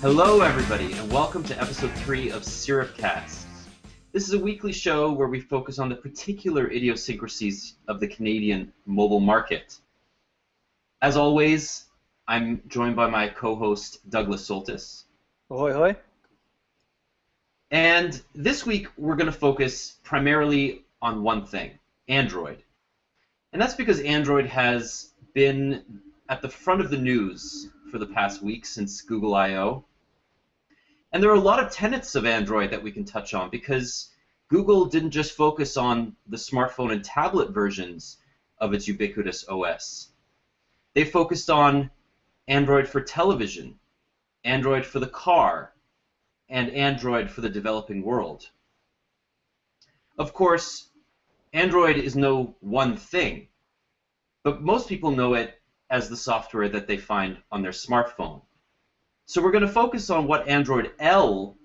Hello, everybody, and welcome to episode 3 of SyrupCast. This is a weekly show where we focus on the particular idiosyncrasies of the Canadian mobile market. As always, I'm joined by my co-host, Douglas Soltis. Ahoy, hoy. And this week, we're going to focus primarily on one thing, Android. And that's because Android has been at the front of the news for the past week since Google I/O. And there are a lot of tenets of Android that we can touch on because Google didn't just focus on the smartphone and tablet versions of its ubiquitous OS. They focused on Android for television, Android for the car, and Android for the developing world. Of course, Android is no one thing, but most people know it as the software that they find on their smartphone. So we're going to focus on what Android L,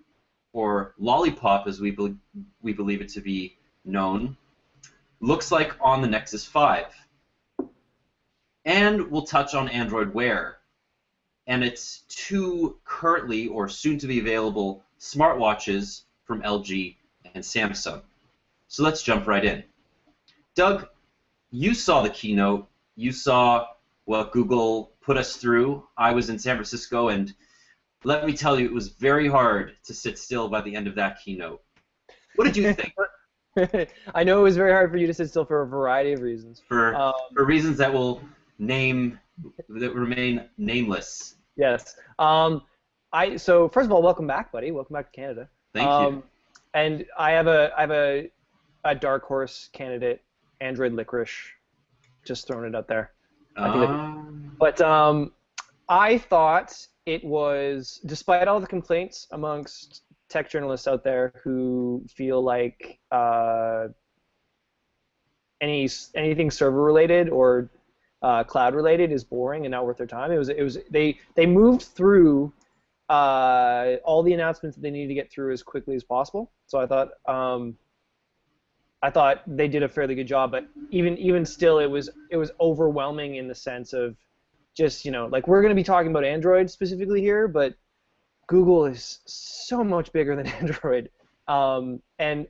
or Lollipop as we believe it to be known, looks like on the Nexus 5. And we'll touch on Android Wear and its two currently or soon to be available smartwatches from LG and Samsung. So let's jump right in. Doug, you saw the keynote. You saw what Google put us through. I was in San Francisco, and let me tell you, it was very hard to sit still by the end of that keynote. What did you think? I know it was very hard for you to sit still for a variety of reasons. For reasons that will remain nameless. Yes. So first of all, welcome back, buddy. Welcome back to Canada. Thank you. And I have a dark horse candidate, Android Licorice. Just throwing it out there. But I thought it was, despite all the complaints amongst tech journalists out there who feel like anything server related or cloud related is boring and not worth their time. They moved through all the announcements that they needed to get through as quickly as possible. So I thought they did a fairly good job, but even still, it was overwhelming in the sense of just, like, we're going to be talking about Android specifically here, but Google is so much bigger than Android, and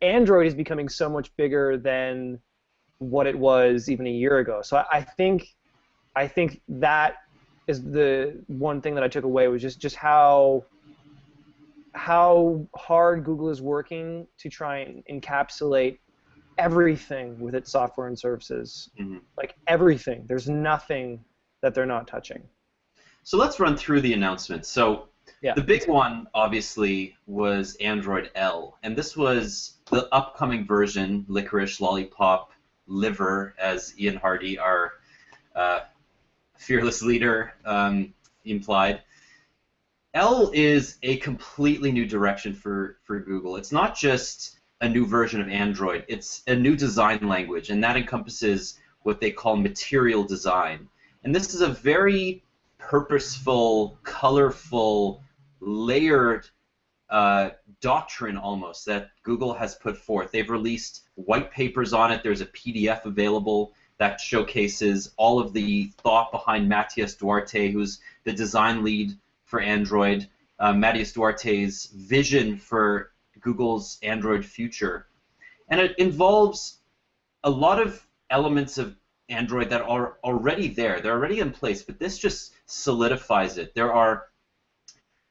Android is becoming so much bigger than what it was even a year ago. So I think that is the one thing that I took away, was just how hard Google is working to try and encapsulate everything with its software and services. Mm-hmm. Like everything. There's nothing that they're not touching. So let's run through the announcements. So the big one, obviously, was Android L. And this was the upcoming version, Licorice, Lollipop, Liver, as Ian Hardy, our fearless leader, implied. L is a completely new direction for Google. It's not just a new version of Android. It's a new design language, and that encompasses what they call material design. And this is a very purposeful, colorful, layered doctrine almost that Google has put forth. They've released white papers on it. There's a PDF available that showcases all of the thought behind Matias Duarte, who's the design lead for Android, Matias Duarte's vision for Google's Android future. And it involves a lot of elements of Android that are already there. They're already in place, but this just solidifies it. There are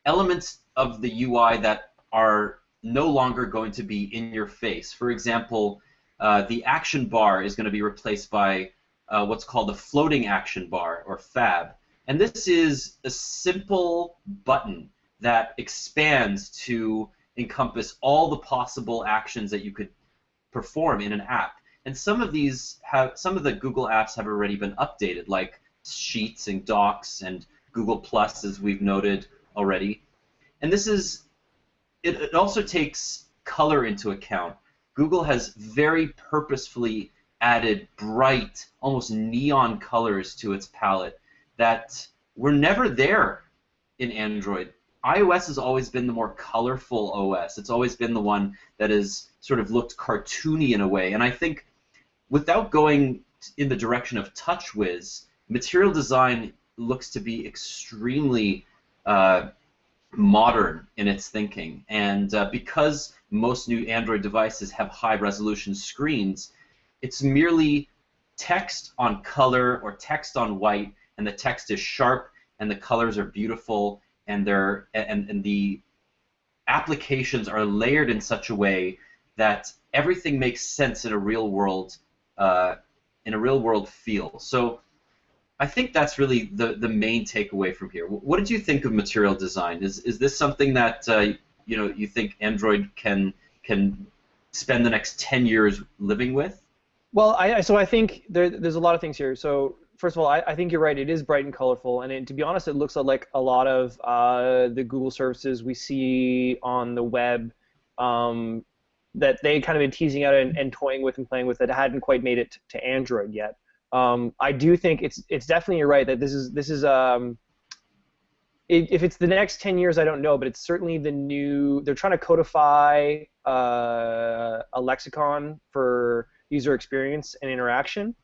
elements of the UI that are no longer going to be in your face. For example, the action bar is going to be replaced by what's called a floating action bar, or FAB. And this is a simple button that expands to encompass all the possible actions that you could perform in an app. And some of the Google apps have already been updated, like Sheets and Docs and Google Plus, as we've noted already. And it also takes color into account. Google has very purposefully added bright, almost neon colors to its palette that were never there in Android. iOS has always been the more colorful OS. It's always been the one that has sort of looked cartoony in a way. And I think without going in the direction of TouchWiz, material design looks to be extremely modern in its thinking. And because most new Android devices have high-resolution screens, it's merely text on color or text on white, and the text is sharp, and the colors are beautiful, and the applications are layered in such a way that everything makes sense in a real world feel. So I think that's really the main takeaway from here. What did you think of material design? Is this something that you think Android can spend the next 10 years living with? Well, I think there's a lot of things here. So first of all, I think you're right. It is bright and colorful, and to be honest, it looks like a lot of the Google services we see on the web that they kind of been teasing out and toying with and playing with that hadn't quite made it to Android yet. I do think it's definitely, you're right, that this is if it's the next 10 years, I don't know, but it's certainly the new. They're trying to codify a lexicon for user experience and interaction.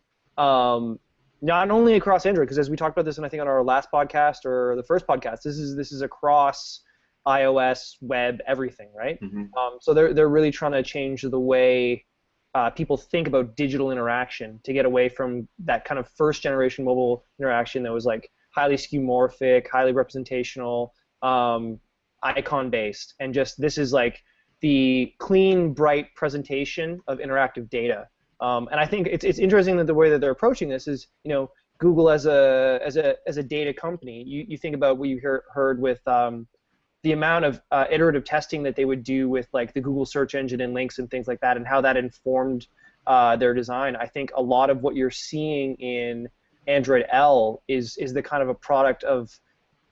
Not only across Android, because as we talked about this, and I think on our last podcast or the first podcast, this is across iOS, web, everything, right? Mm-hmm. So they're really trying to change the way people think about digital interaction to get away from that kind of first generation mobile interaction that was like highly skeuomorphic, highly representational, icon based, and just this is like the clean, bright presentation of interactive data. And I think it's interesting that the way that they're approaching this is, Google as a data company. You think about what you heard with the amount of iterative testing that they would do with like the Google search engine and links and things like that, and how that informed their design. I think a lot of what you're seeing in Android L is the kind of a product of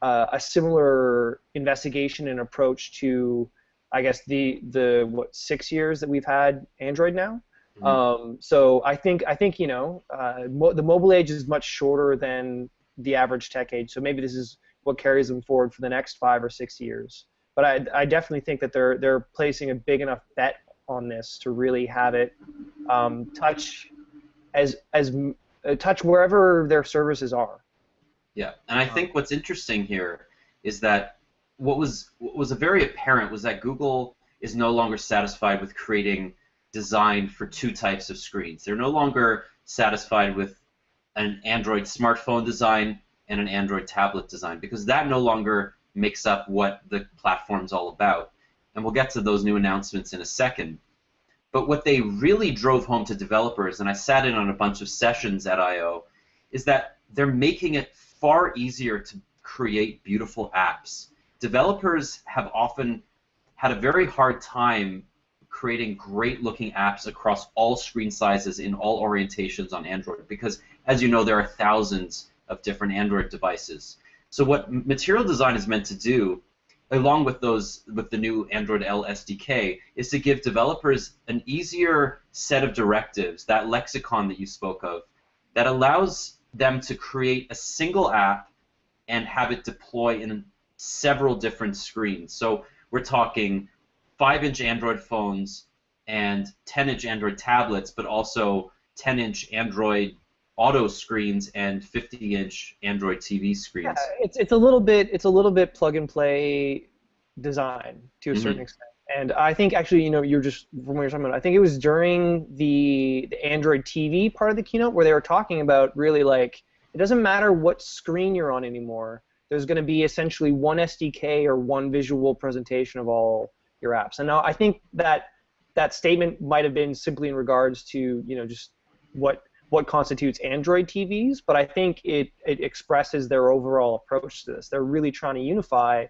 a similar investigation and approach to, I guess, the 6 years that we've had Android now. Mm-hmm. So I think the mobile age is much shorter than the average tech age. So maybe this is what carries them forward for the next 5 or 6 years. But I definitely think that they're placing a big enough bet on this to really have it touch wherever their services are. Yeah, and I think what's interesting here is that what was very apparent was that Google is no longer satisfied with creating design for two types of screens. They're no longer satisfied with an Android smartphone design and an Android tablet design, because that no longer makes up what the platform's all about. And we'll get to those new announcements in a second. But what they really drove home to developers, and I sat in on a bunch of sessions at I/O, is that they're making it far easier to create beautiful apps. Developers have often had a very hard time creating great-looking apps across all screen sizes in all orientations on Android, because, as you know, there are thousands of different Android devices. So what material design is meant to do, along with the new Android L SDK, is to give developers an easier set of directives, that lexicon that you spoke of, that allows them to create a single app and have it deploy in several different screens. So we're talking 5-inch Android phones and 10-inch Android tablets, but also 10-inch Android Auto screens and 50-inch Android TV screens. Yeah, it's a little bit plug and play design to a certain extent. And I think actually, you're just from what you're talking about, I think it was during the Android TV part of the keynote where they were talking about really like it doesn't matter what screen you're on anymore. There's going to be essentially one SDK or one visual presentation of all your apps. And now I think that statement might have been simply in regards to just what constitutes Android TVs, but I think it expresses their overall approach to this. They're really trying to unify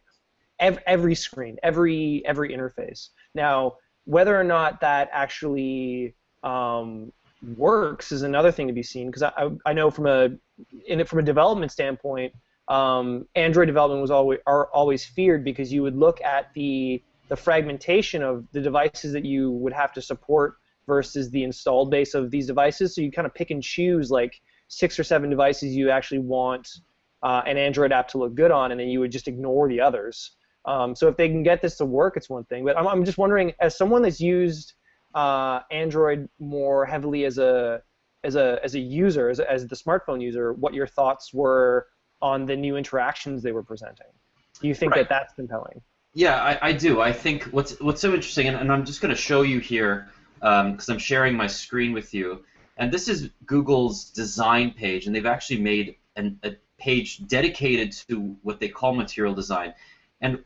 every screen, every interface. Now, whether or not that actually works is another thing to be seen, because I know from a development standpoint, Android development was always feared because you would look at the fragmentation of the devices that you would have to support versus the installed base of these devices. So you kind of pick and choose like 6 or 7 devices you actually want an Android app to look good on, and then you would just ignore the others. So if they can get this to work, it's one thing. But I'm just wondering, as someone that's used Android more heavily as a user, as the smartphone user, what your thoughts were on the new interactions they were presenting. Do you think Right. that that's compelling? Yeah, I do. I think what's so interesting, and I'm just going to show you here because I'm sharing my screen with you, and this is Google's design page, and they've actually made a page dedicated to what they call material design. And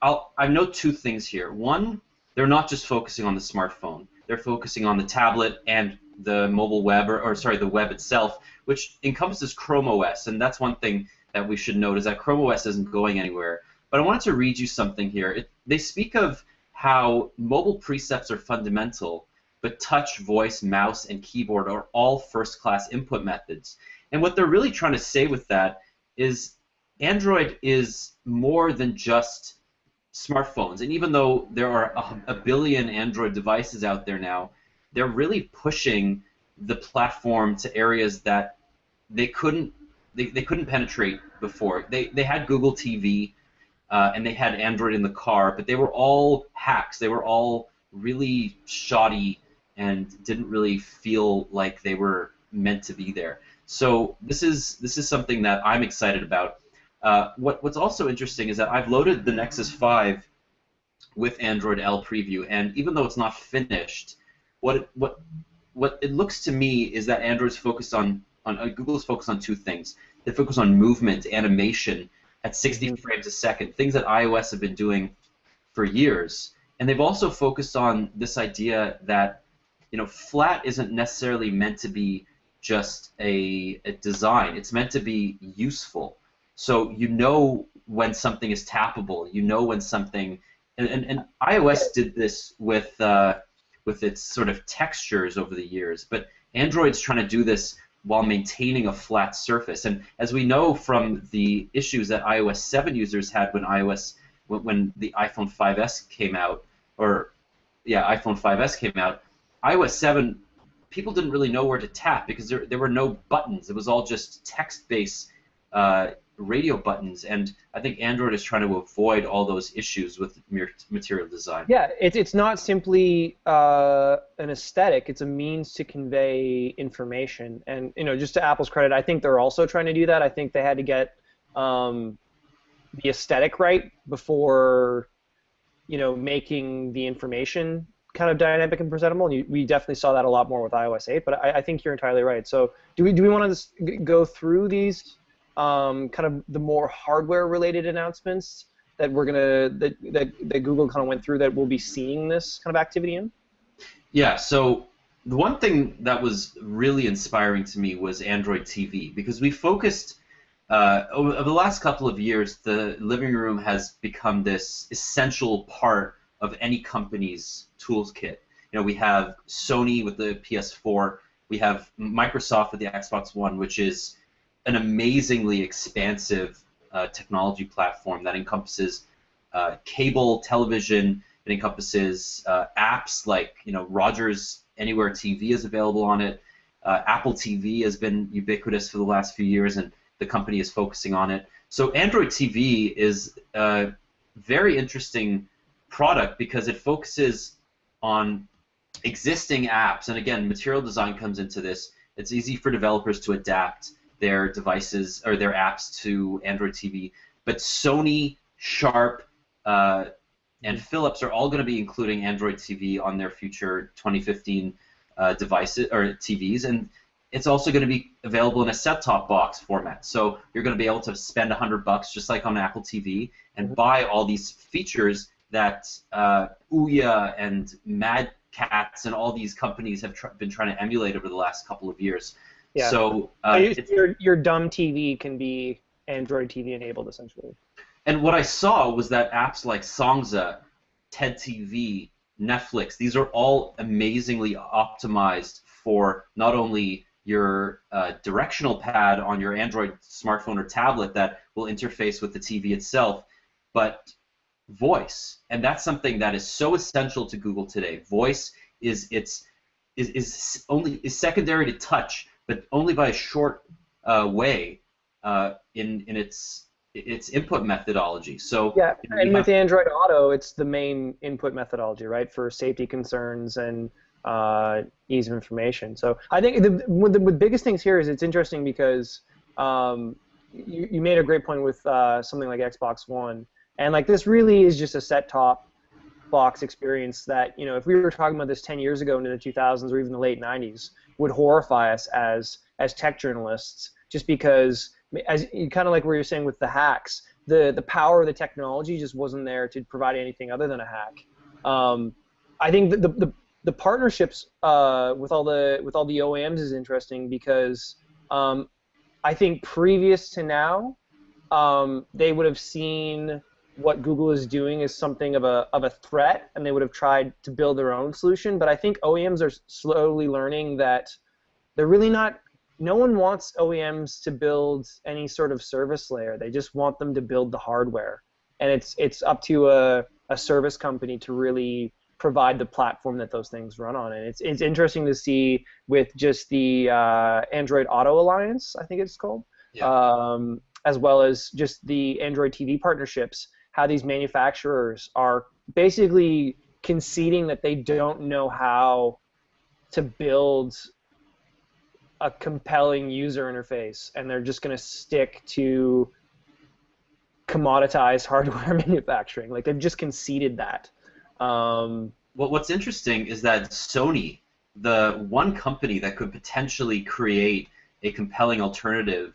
I note two things here. One, they're not just focusing on the smartphone; they're focusing on the tablet and the mobile web, or sorry, the web itself, which encompasses Chrome OS, and that's one thing that we should note is that Chrome OS isn't going anywhere. But I wanted to read you something here. They speak of how mobile precepts are fundamental, but touch, voice, mouse, and keyboard are all first-class input methods. And what they're really trying to say with that is Android is more than just smartphones. And even though there are a billion Android devices out there now, they're really pushing the platform to areas that they couldn't penetrate before. They had Google TV, and they had Android in the car, but they were all hacks. They were all really shoddy and didn't really feel like they were meant to be there. So this is something that I'm excited about. What's also interesting is that I've loaded the Nexus 5 with Android L preview, and even though it's not finished, what it looks to me is that Android's focused on Google's focused on two things. They focus on movement, animation, at 60 frames a second, things that iOS have been doing for years. And they've also focused on this idea that, flat isn't necessarily meant to be just a design. It's meant to be useful. So you know when something is tappable. You know when something, and iOS did this with its sort of textures over the years, but Android's trying to do this while maintaining a flat surface. And as we know from the issues that iOS 7 users had when the iPhone 5S came out, iPhone 5S came out, iOS 7, people didn't really know where to tap because there were no buttons. It was all just text-based radio buttons, and I think Android is trying to avoid all those issues with material design. Yeah, it's not simply an aesthetic; it's a means to convey information. And just to Apple's credit, I think they're also trying to do that. I think they had to get the aesthetic right before making the information kind of dynamic and presentable. And we definitely saw that a lot more with iOS 8. But I think you're entirely right. So do we want to go through these? Kind of the more hardware-related announcements that that Google kind of went through that we'll be seeing this kind of activity in? Yeah. So the one thing that was really inspiring to me was Android TV, because we focused over the last couple of years. The living room has become this essential part of any company's toolkit. We have Sony with the PS4. We have Microsoft with the Xbox One, which is an amazingly expansive technology platform that encompasses cable television. It encompasses apps like Rogers Anywhere TV is available on it. Apple TV has been ubiquitous for the last few years, and the company is focusing on it. So Android TV is a very interesting product because it focuses on existing apps, and again, material design comes into this. It's easy for developers to adapt their devices or their apps to Android TV, but Sony, Sharp, and Philips are all going to be including Android TV on their future 2015 devices or TVs, and it's also going to be available in a set-top box format. So you're going to be able to spend $100 just like on Apple TV and buy all these features that Ouya and Mad Cats and all these companies have been trying to emulate over the last couple of years. Yeah. So your dumb TV can be Android TV enabled, essentially. And what I saw was that apps like Songza, TED TV, Netflix, these are all amazingly optimized for not only your directional pad on your Android smartphone or tablet that will interface with the TV itself, but voice. And that's something that is so essential to Google today. Voice is secondary to touch, but only by a short way in its input methodology. So yeah, and with Android Auto, it's the main input methodology, right, for safety concerns and ease of information. So I think the biggest things here is it's interesting because you made a great point with something like Xbox One, and like this really is just a set-top box experience that, you know, if we were talking about this 10 years ago into the 2000s or even the late 90s, would horrify us as tech journalists, just because, as kind of like what you're saying with the hacks, the power of the technology just wasn't there to provide anything other than a hack. I think the partnerships with all the OEMs is interesting because I think previous to now, they would have seen what Google is doing as something of a threat, and they would have tried to build their own solution. But I think OEMs are slowly learning that they're really not. No one wants OEMs to build any sort of service layer. They just want them to build the hardware, and it's up to a service company to really provide the platform that those things run on. And it's interesting to see with just the Android Auto Alliance, I think it's called, as well as just the Android TV partnerships, how these manufacturers are basically conceding that they don't know how to build a compelling user interface, and they're just going to stick to commoditized hardware manufacturing. Like, they've just conceded that. What's interesting is that Sony, the one company that could potentially create a compelling alternative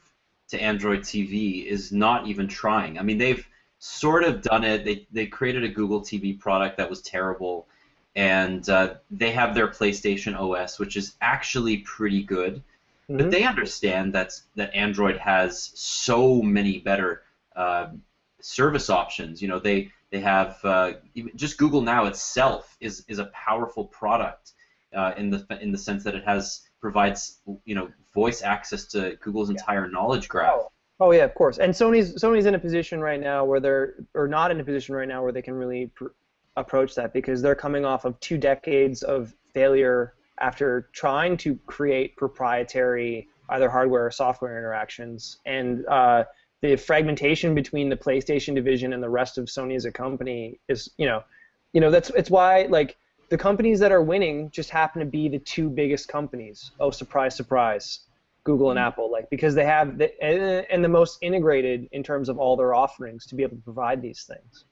to Android TV, is not even trying. I mean, they've sort of done it. They created a Google TV product that was terrible, and they have their PlayStation OS, which is actually pretty good. Mm-hmm. But they understand that Android has so many better service options. You know, they have just Google Now itself is a powerful product in the sense that it provides, you know, voice access to Google's entire knowledge graph. Oh yeah, of course. And Sony's in a position right now where not in a position right now where they can really approach that, because they're coming off of 2 decades of failure after trying to create proprietary either hardware or software interactions, and the fragmentation between the PlayStation division and the rest of Sony as a company is, it's why, like, the companies that are winning just happen to be the 2 biggest companies. Oh, surprise, surprise, Google and Apple, like, because they have the most integrated in terms of all their offerings to be able to provide these things.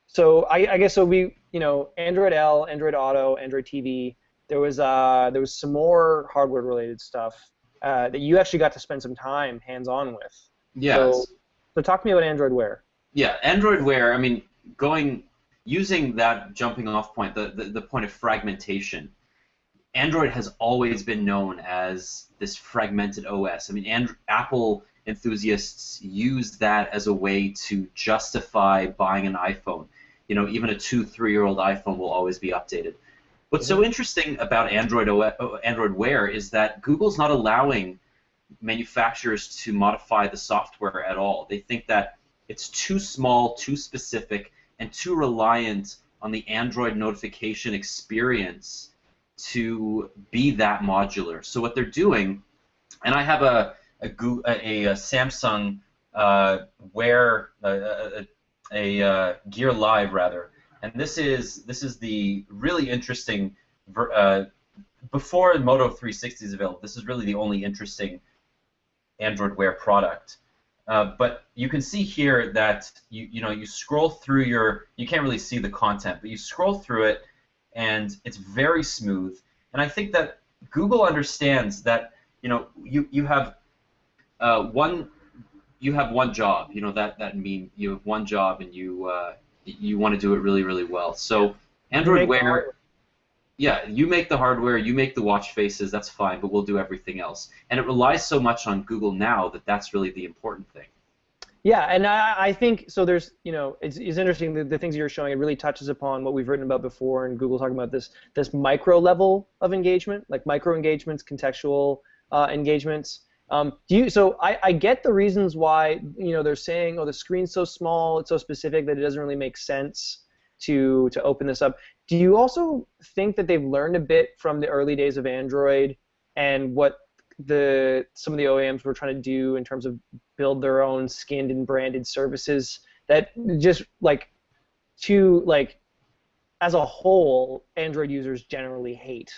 So I guess we, Android L, Android Auto, Android TV. There was some more hardware-related stuff that you actually got to spend some time hands-on with. Yes. So talk to me about Android Wear. Yeah, Android Wear. I mean, using that jumping-off point, the point of fragmentation. Android has always been known as this fragmented OS. I mean, Apple enthusiasts use that as a way to justify buying an iPhone. You know, even a 2-3-year-old iPhone will always be updated. What's so interesting about Android Wear is that Google's not allowing manufacturers to modify the software at all. They think that it's too small, too specific, and too reliant on the Android notification experience to be that modular. So what they're doing, and I have a Samsung Wear, a Gear Live rather, and this is the really interesting. Before Moto 360 is available, this is really the only interesting Android Wear product. But you can see here that you scroll through you can't really see the content, but you scroll through it, and it's very smooth. And I think that Google understands that you have one job. That means you have one job, and you want to do it really, really well. So Android Wear, yeah, you make the hardware, you make the watch faces, that's fine, but we'll do everything else. And it relies so much on Google Now that's really the important thing. Yeah, and I think, so there's, it's interesting, the things you're showing, it really touches upon what we've written about before, and Google talking about this micro level of engagement, like micro engagements, contextual engagements. So I get the reasons why they're saying, oh, the screen's so small, it's so specific that it doesn't really make sense to open this up. Do you also think that they've learned a bit from the early days of Android and what some of the OEMs were trying to do in terms of build their own skinned and branded services that just as a whole, Android users generally hate?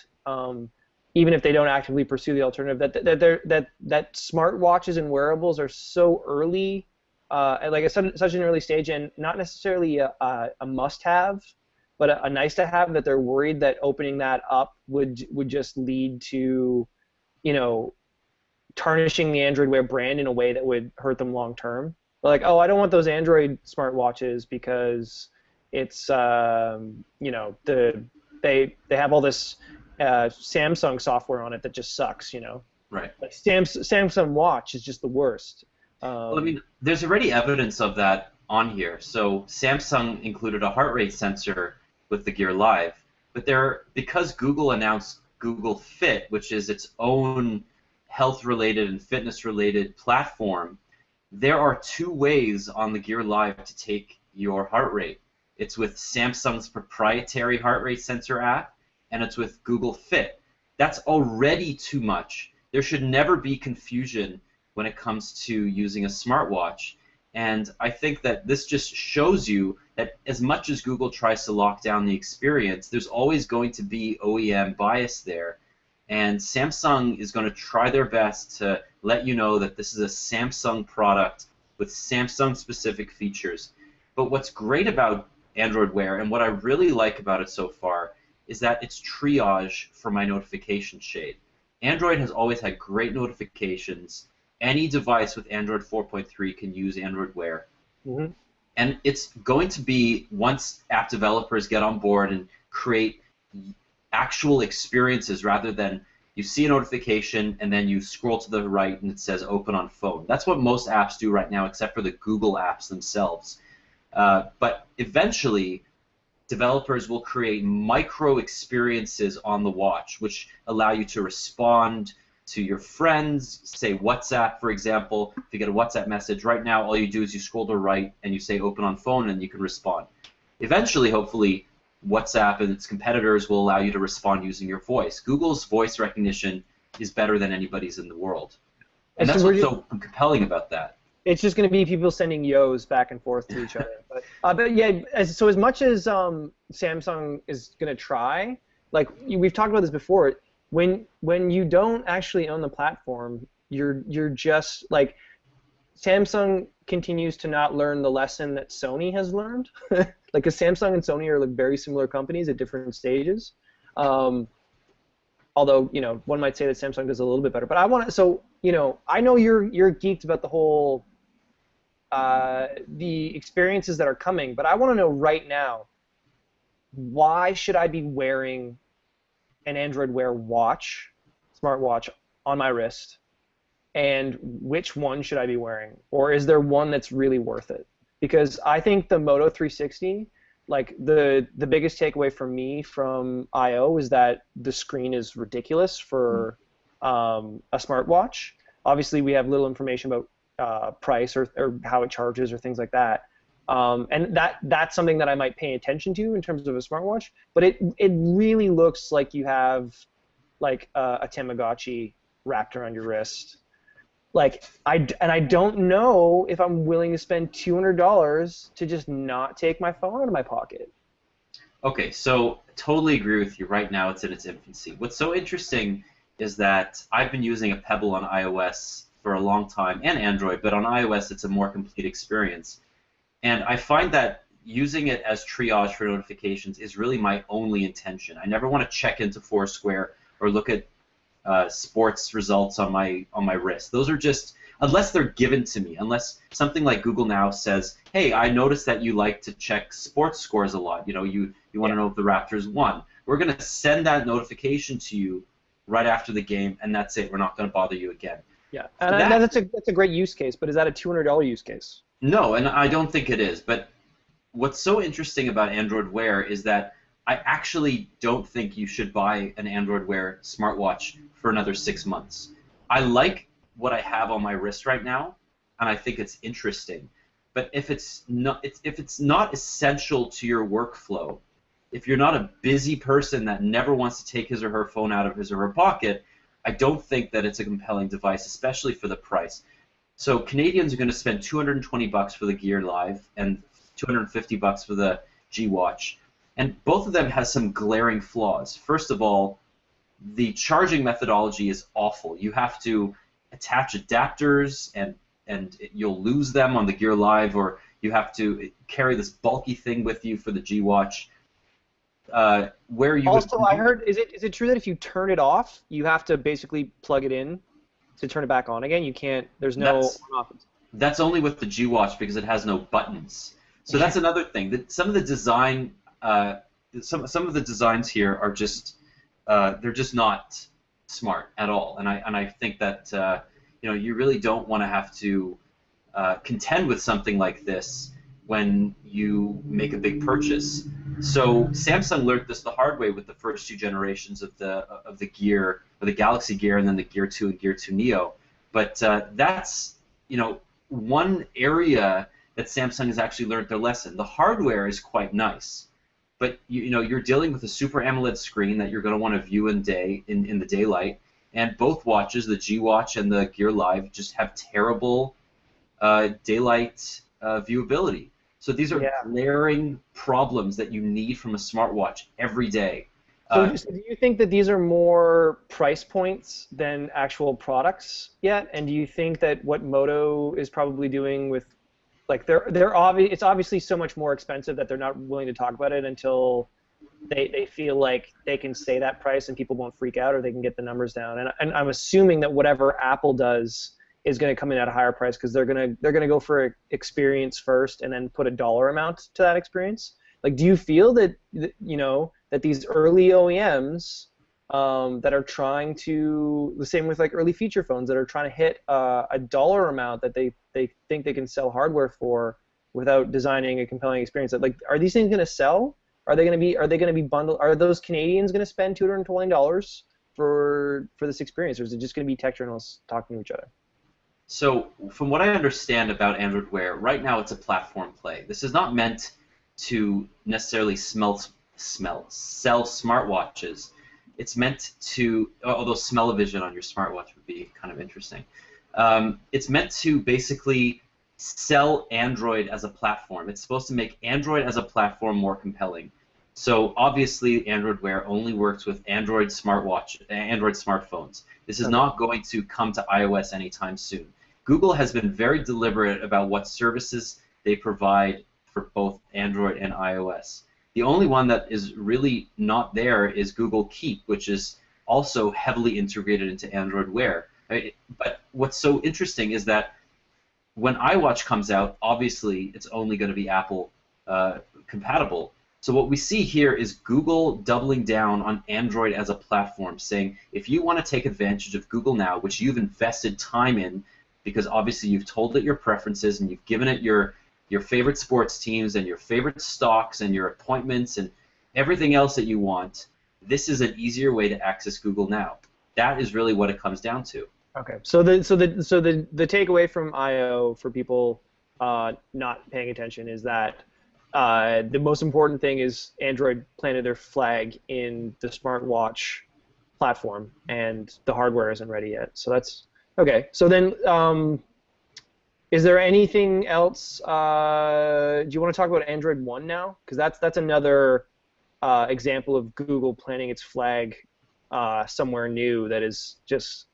even if they don't actively pursue the alternative, that smartwatches and wearables are so early, like at such an early stage, and not necessarily a must-have, but a nice-to-have, that they're worried that opening that up would just lead to, tarnishing the Android Wear brand in a way that would hurt them long term. Like, oh, I don't want those Android smartwatches because it's they have all this Samsung software on it that just sucks. Right. Like Samsung Watch is just the worst. Well, I mean, there's already evidence of that on here. So Samsung included a heart rate sensor with the Gear Live, but because Google announced Google Fit, which is its own health-related and fitness-related platform, there are two ways on the Gear Live to take your heart rate. It's with Samsung's proprietary heart rate sensor app, and it's with Google Fit. That's already too much. There should never be confusion when it comes to using a smartwatch. And I think that this just shows you that as much as Google tries to lock down the experience, there's always going to be OEM bias there. And Samsung is going to try their best to let you know that this is a Samsung product with Samsung-specific features. But what's great about Android Wear, and what I really like about it so far, is that it's triage for my notification shade. Android has always had great notifications. Any device with Android 4.3 can use Android Wear. Mm-hmm. And it's going to be, once app developers get on board and create actual experiences rather than you see a notification and then you scroll to the right and it says open on phone. That's what most apps do right now, except for the Google apps themselves. But eventually, developers will create micro experiences on the watch, which allow you to respond to your friends, say WhatsApp, for example. If you get a WhatsApp message right now, all you do is you scroll to the right and you say open on phone and you can respond. Eventually, hopefully, WhatsApp and its competitors will allow you to respond using your voice. Google's voice recognition is better than anybody's in the world. And that's what's so compelling about that. It's just going to be people sending yos back and forth to each other. But yeah, so as much as Samsung is going to try, like we've talked about this before, when you don't actually own the platform, you're just like, Samsung continues to not learn the lesson that Sony has learned. Like, because Samsung and Sony are like very similar companies at different stages. Although, one might say that Samsung does a little bit better. But I want to, so, I know you're geeked about the whole, the experiences that are coming, but I want to know right now, why should I be wearing an Android Wear watch, smartwatch, on my wrist? And which one should I be wearing? Or is there one that's really worth it? Because I think the Moto 360, like the biggest takeaway for me from I/O is that the screen is ridiculous for a smartwatch. Obviously, we have little information about price or how it charges or things like that. And that's something that I might pay attention to in terms of a smartwatch. But it really looks like you have like a Tamagotchi wrapped around your wrist. Like, I don't know if I'm willing to spend $200 to just not take my phone out of my pocket. Okay, so totally agree with you. Right now, it's in its infancy. What's so interesting is that I've been using a Pebble on iOS for a long time, and Android, but on iOS, it's a more complete experience. And I find that using it as triage for notifications is really my only intention. I never want to check into Foursquare or look at sports results on my wrist. Those are just, unless they're given to me, unless something like Google Now says, hey, I noticed that you like to check sports scores a lot. You want to know if the Raptors won. We're going to send that notification to you right after the game, and that's it. We're not going to bother you again. Yeah, and that's a great use case, but is that a $200 use case? No, and I don't think it is. But what's so interesting about Android Wear is that I actually don't think you should buy an Android Wear smartwatch for another 6 months. I like what I have on my wrist right now, and I think it's interesting. But if it's not essential to your workflow, if you're not a busy person that never wants to take his or her phone out of his or her pocket, I don't think that it's a compelling device, especially for the price. So Canadians are going to spend $220 for the Gear Live and $250 for the G Watch. And both of them has some glaring flaws. First of all, the charging methodology is awful. You have to attach adapters, and you'll lose them on the Gear Live, or you have to carry this bulky thing with you for the G Watch. Where you also, I heard, is it true that if you turn it off, you have to basically plug it in to turn it back on again? You can't. There's no on-off. That's only with the G Watch because it has no buttons. So that's another thing. That some of the design, some of the designs here are just they're just not smart at all. And I think that you really don't want to have to contend with something like this when you make a big purchase. So Samsung learned this the hard way with the first two generations of the Gear, or the Galaxy Gear, and then the Gear 2 and Gear 2 Neo. But that's one area that Samsung has actually learned their lesson. The hardware is quite nice, but you're dealing with a Super AMOLED screen that you're going to want to view in the daylight, and both watches, the G Watch and the Gear Live, just have terrible daylight viewability. So these are glaring problems that you need from a smartwatch every day. So do you think that these are more price points than actual products yet? And do you think that what Moto is probably doing with, like, it's obviously so much more expensive that they're not willing to talk about it until they feel like they can say that price and people won't freak out, or they can get the numbers down. And I'm assuming that whatever Apple does is going to come in at a higher price because they're gonna go for experience first and then put a dollar amount to that experience. Like, do you feel that that these early OEMs that are trying to, the same with like early feature phones, that are trying to hit a dollar amount that they think they can sell hardware for without designing a compelling experience? Like, are these things going to sell? Are they going to be bundled? Are those Canadians going to spend $220 for this experience, or is it just going to be tech journalists talking to each other? So, from what I understand about Android Wear, right now it's a platform play. This is not meant to necessarily sell smartwatches. It's meant to, although smell-o-vision on your smartwatch would be kind of interesting. It's meant to basically sell Android as a platform. It's supposed to make Android as a platform more compelling. So obviously, Android Wear only works with Android smartphones. This is not going to come to iOS anytime soon. Google has been very deliberate about what services they provide for both Android and iOS. The only one that is really not there is Google Keep, which is also heavily integrated into Android Wear. But what's so interesting is that when iWatch comes out, obviously it's only going to be Apple compatible. So what we see here is Google doubling down on Android as a platform, saying if you want to take advantage of Google Now, which you've invested time in, because obviously you've told it your preferences and you've given it your favorite sports teams and your favorite stocks and your appointments and everything else that you want, this is an easier way to access Google Now. That is really what it comes down to. Okay. So the takeaway from I/O for people not paying attention is that the most important thing is Android planted their flag in the smartwatch platform, and the hardware isn't ready yet. So that's okay. So then, is there anything else? Do you want to talk about Android One now? Because that's another example of Google planting its flag somewhere new that is just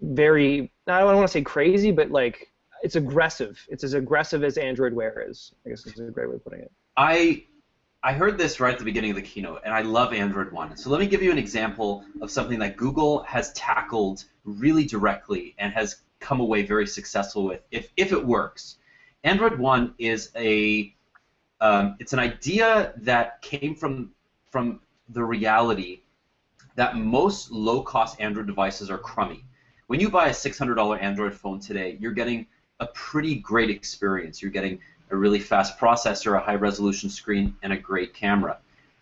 very, I don't want to say crazy, but like it's aggressive. It's as aggressive as Android Wear is, I guess is a great way of putting it. I heard this right at the beginning of the keynote, and I love Android One. So let me give you an example of something that Google has tackled really directly and has come away very successful with, if it works. Android One is it's an idea that came from the reality that most low-cost Android devices are crummy. When you buy a $600 Android phone today, you're getting a pretty great experience. You're getting a really fast processor, a high-resolution screen, and a great camera.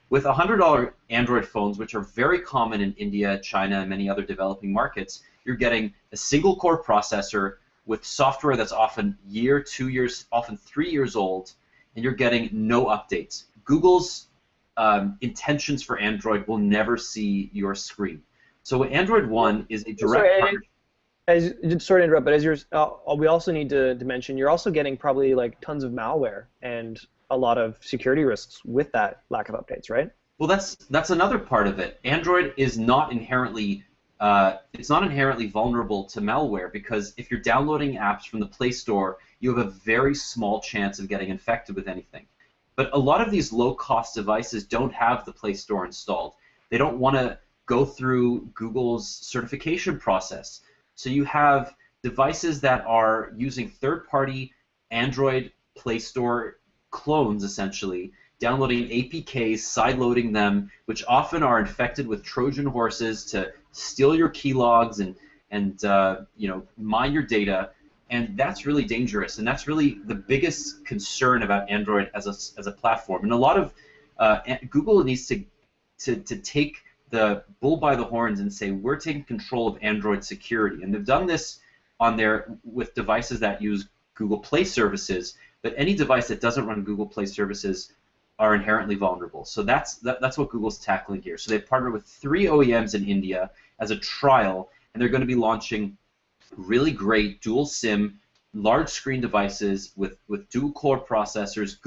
With $100 Android phones, which are very common in India, China, and many other developing markets, you're getting a single-core processor with software that's often year, 2 years, often 3 years old, and you're getting no updates. Google's intentions for Android will never see your screen. So Android One is a direct partnership. Sorry to interrupt, but we also need to mention you're also getting probably like tons of malware and a lot of security risks with that lack of updates, right? Well, that's another part of it. Android is not inherently it's not inherently vulnerable to malware because if you're downloading apps from the Play Store, you have a very small chance of getting infected with anything. But a lot of these low-cost devices don't have the Play Store installed. They don't want to go through Google's certification process. So you have devices that are using third-party Android Play Store clones, essentially, downloading APKs, sideloading them, which often are infected with Trojan horses to steal your keylogs and mine your data, and that's really dangerous. And that's really the biggest concern about Android as a platform. And a lot of Google needs to take the bull by the horns and say we're taking control of Android security, and they've done this with devices that use Google Play services. But any device that doesn't run Google Play services are inherently vulnerable. So that's what Google's tackling here. So they've partnered with 3 OEMs in India as a trial, and they're going to be launching really great dual SIM, large screen devices with dual core processors,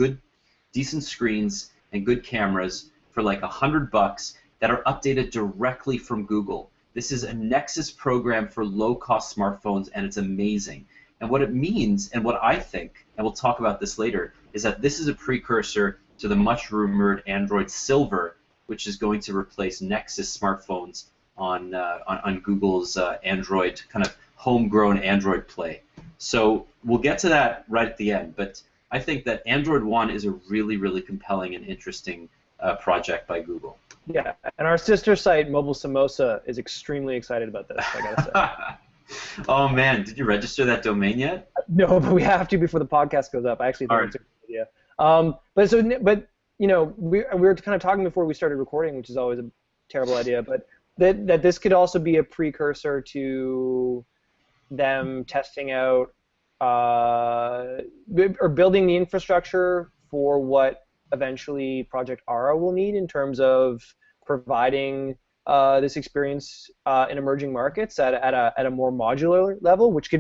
decent screens, and good cameras for like $100 that are updated directly from Google. This is a Nexus program for low-cost smartphones, and it's amazing. And what it means, and what I think, and we'll talk about this later, is that this is a precursor to the much-rumored Android Silver, which is going to replace Nexus smartphones on Google's Android, kind of homegrown Android Play. So we'll get to that right at the end, but I think that Android One is a really, really compelling and interesting project by Google. Yeah, and our sister site, Mobile Samosa, is extremely excited about this, I gotta say. Oh man, did you register that domain yet? No, but we have to before the podcast goes up. I actually think it's a good idea. But you know, we were kind of talking before we started recording, which is always a terrible idea, but that this could also be a precursor to them testing out or building the infrastructure for what eventually Project Ara will need in terms of providing this experience in emerging markets at a more modular level, which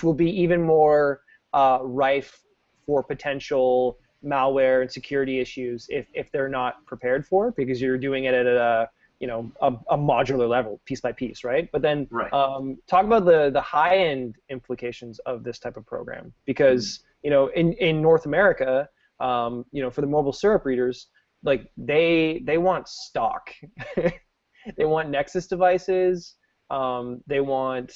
will be even more rife for potential malware and security issues if they're not prepared for it, because you're doing it at a modular level, piece by piece, right? But then talk about the high-end implications of this type of program, because in North America, for the MobileSyrup readers, like they want stock. They want Nexus devices. They want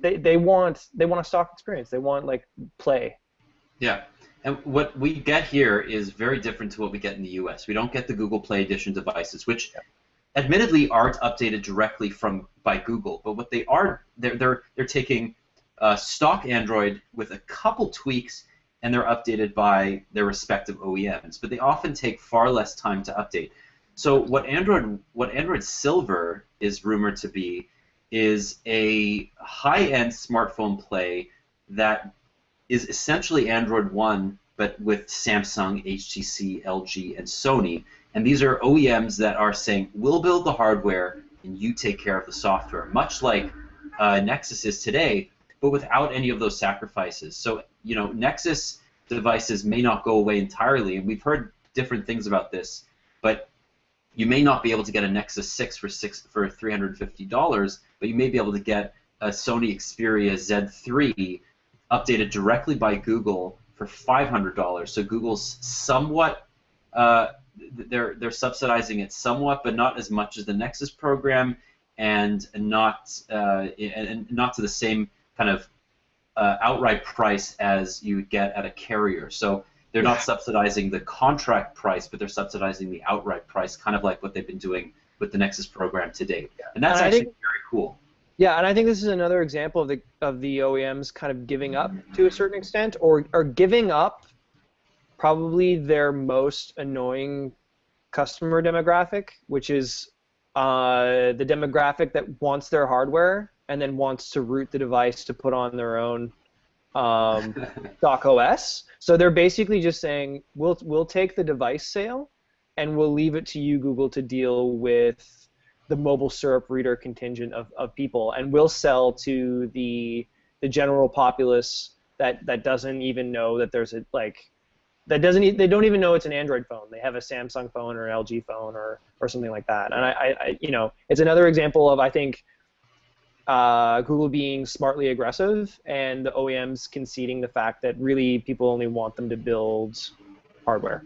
a stock experience. They want like Play. Yeah, and what we get here is very different to what we get in the U.S. We don't get the Google Play Edition devices, which admittedly aren't updated directly by Google. But what they are, they're taking stock Android with a couple tweaks, and they're updated by their respective OEMs. But they often take far less time to update. So what Android Silver is rumored to be is a high-end smartphone Play that is essentially Android One, but with Samsung, HTC, LG, and Sony. And these are OEMs that are saying, we'll build the hardware and you take care of the software, much like Nexus is today, but without any of those sacrifices. So, Nexus devices may not go away entirely, and we've heard different things about this, but you may not be able to get a Nexus 6 for $350, but you may be able to get a Sony Xperia Z3 updated directly by Google for $500. So Google's somewhat, they're subsidizing it somewhat, but not as much as the Nexus program, and not to the same kind of outright price as you would get at a carrier. So they're not subsidizing the contract price, but they're subsidizing the outright price, kind of like what they've been doing with the Nexus program to date. And that's actually very cool. Yeah, and I think this is another example of the OEMs kind of giving up to a certain extent, or giving up probably their most annoying customer demographic, which is the demographic that wants their hardware and then wants to root the device to put on their own stock OS. So they're basically just saying, we'll take the device sale and we'll leave it to you, Google, to deal with the MobileSyrup reader contingent of people, and we'll sell to the general populace that doesn't even know that there's they don't even know it's an Android phone. They have a Samsung phone or an LG phone or something like that. And I it's another example of, I think, Google being smartly aggressive and the OEMs conceding the fact that really people only want them to build hardware.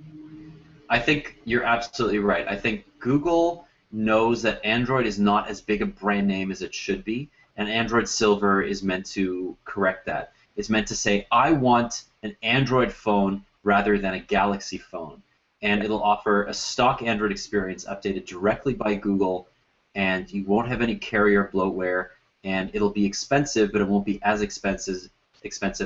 I think you're absolutely right. I think Google knows that Android is not as big a brand name as it should be, and Android Silver is meant to correct that. It's meant to say, I want an Android phone rather than a Galaxy phone, and it'll offer a stock Android experience updated directly by Google, and you won't have any carrier bloatware, and it'll be expensive, but it won't be as expensive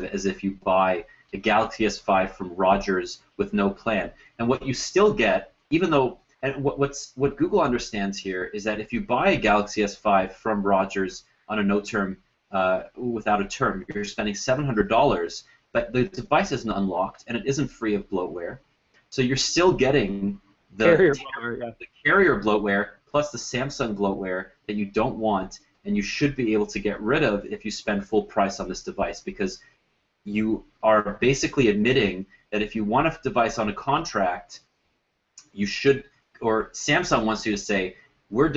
as if you buy a Galaxy S5 from Rogers with no plan. And what you still get, even though, and what Google understands here is that if you buy a Galaxy S5 from Rogers on a no term, without a term, you're spending $700, but the device isn't unlocked and it isn't free of bloatware. So you're still getting the carrier bloatware plus the Samsung bloatware that you don't want, and you should be able to get rid of if you spend full price on this device, because you are basically admitting that if you want a device on a contract, you should, or Samsung wants you to say, we're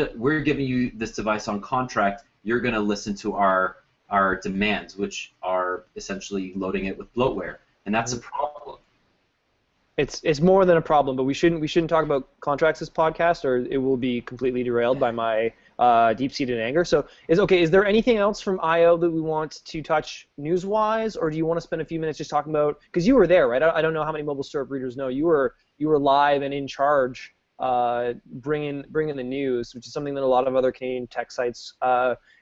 giving you this device on contract, you're going to listen to our demands, which are essentially loading it with bloatware, and that's a problem. It's more than a problem, but we shouldn't talk about contracts this podcast, or it will be completely derailed by my deep-seated anger. So, is there anything else from I/O that we want to touch news-wise, or do you want to spend a few minutes just talking about, because you were there, right? I don't know how many MobileSyrup readers know you were live and in charge, bringing the news, which is something that a lot of other Canadian tech sites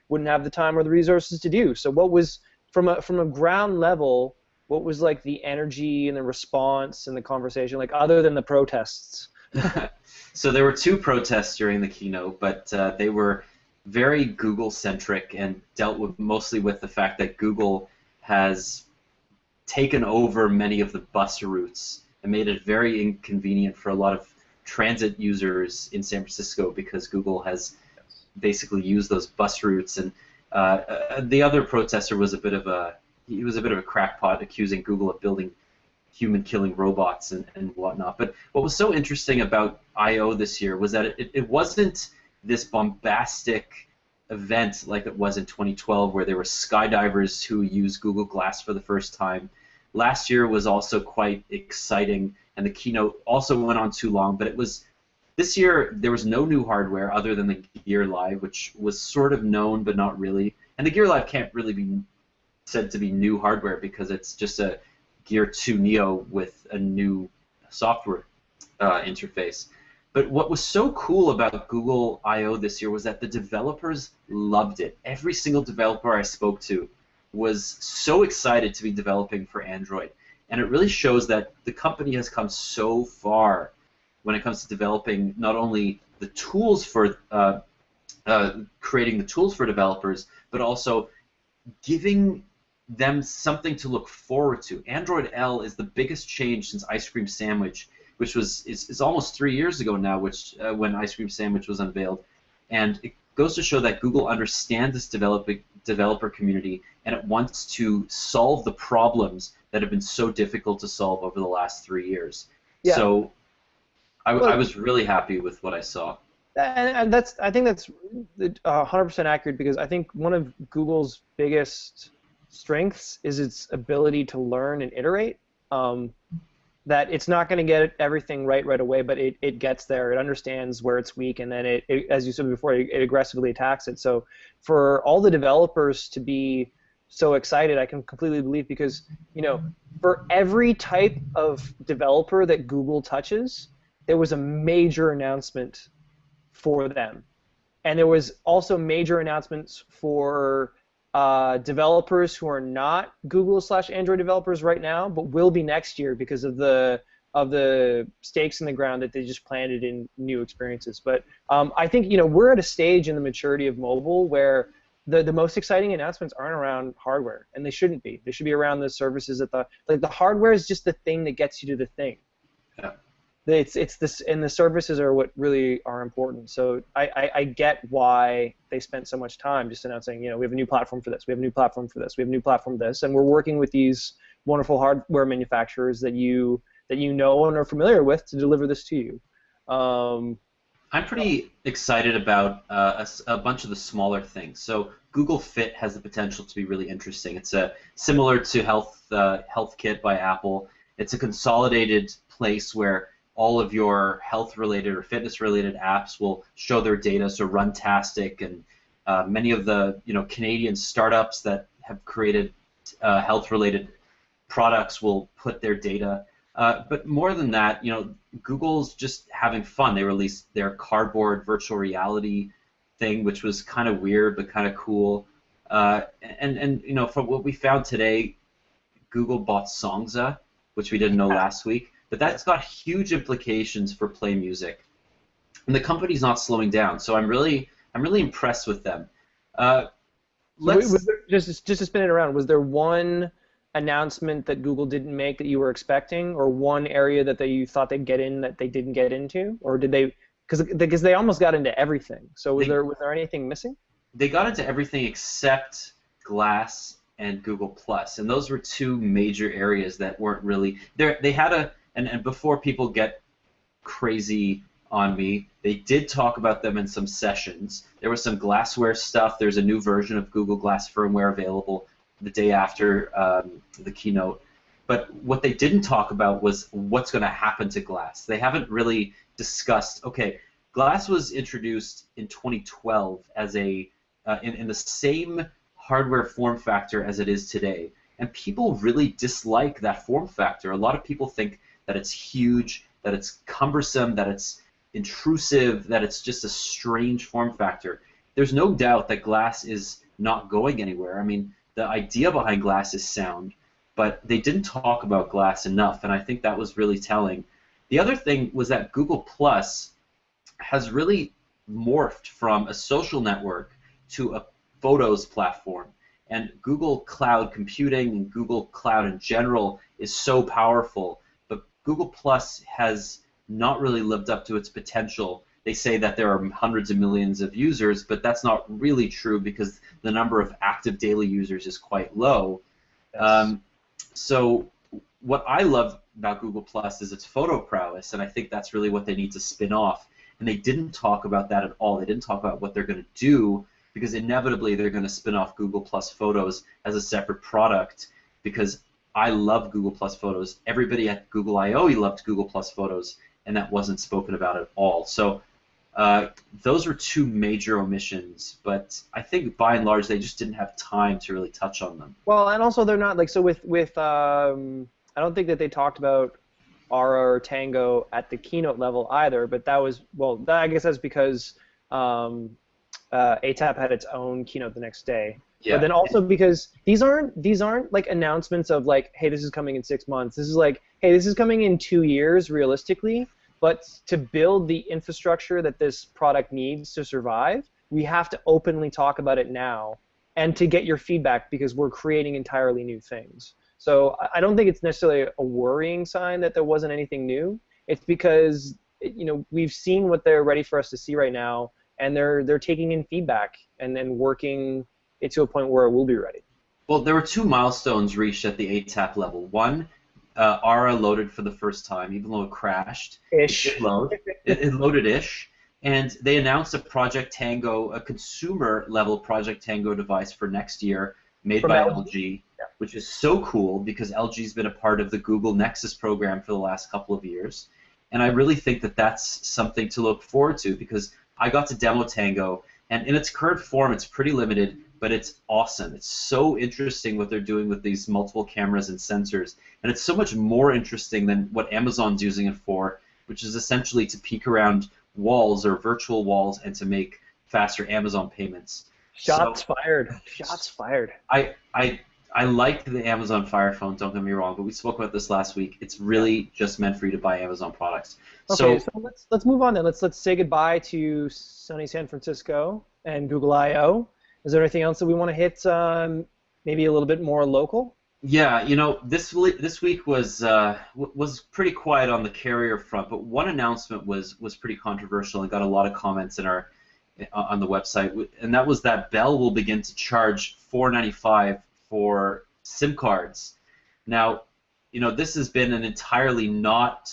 wouldn't have the time or the resources to do. So, what was from a ground level? What was like the energy and the response and the conversation, like other than the protests? So there were two protests during the keynote, but they were very Google-centric and dealt mostly with the fact that Google has taken over many of the bus routes and made it very inconvenient for a lot of transit users in San Francisco, because Google has basically used those bus routes. And the other protester was a bit of a crackpot, accusing Google of building human-killing robots and whatnot. But what was so interesting about I/O this year was that it wasn't this bombastic event like it was in 2012, where there were skydivers who used Google Glass for the first time. Last year was also quite exciting, and the keynote also went on too long. But this year there was no new hardware other than the Gear Live, which was sort of known but not really. And the Gear Live can't really be said to be new hardware because it's just a Gear 2 Neo with a new software interface. But what was so cool about Google I/O this year was that the developers loved it. Every single developer I spoke to was so excited to be developing for Android. And it really shows that the company has come so far when it comes to developing not only the tools for creating the tools for developers, but also giving them something to look forward to. Android L is the biggest change since Ice Cream Sandwich, which is almost 3 years ago now, when Ice Cream Sandwich was unveiled. And it goes to show that Google understands this developer community, and it wants to solve the problems that have been so difficult to solve over the last 3 years. Yeah. So I was really happy with what I saw. And I think that's 100% accurate, because I think one of Google's biggest strengths is its ability to learn and iterate. That it's not going to get everything right away, but it gets there. It understands where it's weak, and then it as you said before, it aggressively attacks it. So for all the developers to be so excited, I can completely believe, because for every type of developer that Google touches, there was a major announcement for them, and there was also major announcements for developers who are not Google/Android developers right now, but will be next year because of the stakes in the ground that they just planted in new experiences. But I think we're at a stage in the maturity of mobile where the most exciting announcements aren't around hardware, and they shouldn't be. They should be around the services the hardware is just the thing that gets you to the thing. Yeah. It's this, and the services are what really are important. So I get why they spent so much time just announcing, we have a new platform for this, we have a new platform for this, we have a new platform for this, and we're working with these wonderful hardware manufacturers that you that you know and are familiar with to deliver this to you. I'm pretty excited about a bunch of the smaller things. So Google Fit has the potential to be really interesting. It's similar to Health Kit by Apple. It's a consolidated place where all of your health-related or fitness-related apps will show their data. So Runtastic and many of the Canadian startups that have created health-related products will put their data. But more than that, Google's just having fun. They released their cardboard virtual reality thing, which was kind of weird but kind of cool. And from what we found today, Google bought Songza, which we didn't know last week. But that's got huge implications for Play Music, and the company's not slowing down. So I'm really impressed with them. Just to spin it around, was there one announcement that Google didn't make that you were expecting, or one area that you thought they'd get in that they didn't get into, or did they? Because they almost got into everything. So was there anything missing? They got into everything except Glass and Google Plus, and those were two major areas that weren't really there. They had and before people get crazy on me, they did talk about them in some sessions. There was some glassware stuff. There's a new version of Google Glass firmware available the day after the keynote. But what they didn't talk about was what's going to happen to Glass. They haven't really discussed, okay, Glass was introduced in 2012 as in the same hardware form factor as it is today. And people really dislike that form factor. A lot of people think that it's huge, that it's cumbersome, that it's intrusive, that it's just a strange form factor. There's no doubt that Glass is not going anywhere. I mean, the idea behind Glass is sound, but they didn't talk about Glass enough, and I think that was really telling. The other thing was that Google Plus has really morphed from a social network to a photos platform. And Google Cloud Computing and Google Cloud in general is so powerful, but Google Plus has not really lived up to its potential. They say that there are hundreds of millions of users, but that's not really true because the number of active daily users is quite low. Yes. So what I love about Google Plus is its photo prowess, and I think that's really what they need to spin off. And they didn't talk about that at all. They didn't talk about what they're going to do, because inevitably they're going to spin off Google Plus Photos as a separate product, because I love Google Plus Photos. Everybody at Google I/O loved Google Plus Photos, and that wasn't spoken about at all. So those were two major omissions, but I think by and large they just didn't have time to really touch on them. Well, and also they're not, like, so with I don't think that they talked about Aura or Tango at the keynote level either, but that was, well, I guess that's because ATAP had its own keynote the next day. Yeah. But then also because these aren't like announcements of like, hey, this is coming in 6 months. This is like, hey, this is coming in 2 years realistically. But to build the infrastructure that this product needs to survive, we have to openly talk about it now, and to get your feedback, because we're creating entirely new things. So I don't think it's necessarily a worrying sign that there wasn't anything new. It's because we've seen what they're ready for us to see right now, and they're taking in feedback and then working it to a point where it will be ready. Well, there were two milestones reached at the ATAP level. One, Aura loaded for the first time, even though it crashed. Ish. It loaded-ish. And they announced a Project Tango, a consumer-level Project Tango device for next year, made by LG, which is so cool because LG's been a part of the Google Nexus program for the last couple of years. And I really think that that's something to look forward to, because I got to demo Tango, and in its current form, it's pretty limited, but it's awesome. It's so interesting what they're doing with these multiple cameras and sensors, and it's so much more interesting than what Amazon's using it for, which is essentially to peek around walls or virtual walls and to make faster Amazon payments. Shots fired. Shots fired. I like the Amazon Fire Phone, don't get me wrong, but we spoke about this last week. It's really just meant for you to buy Amazon products. Okay, so let's move on then. Let's say goodbye to sunny San Francisco and Google I/O. Is there anything else that we want to hit, maybe a little bit more local? Yeah, this week was pretty quiet on the carrier front, but one announcement was pretty controversial and got a lot of comments on the website, and that was that Bell will begin to charge $4.95 for SIM cards. Now, this has been an entirely not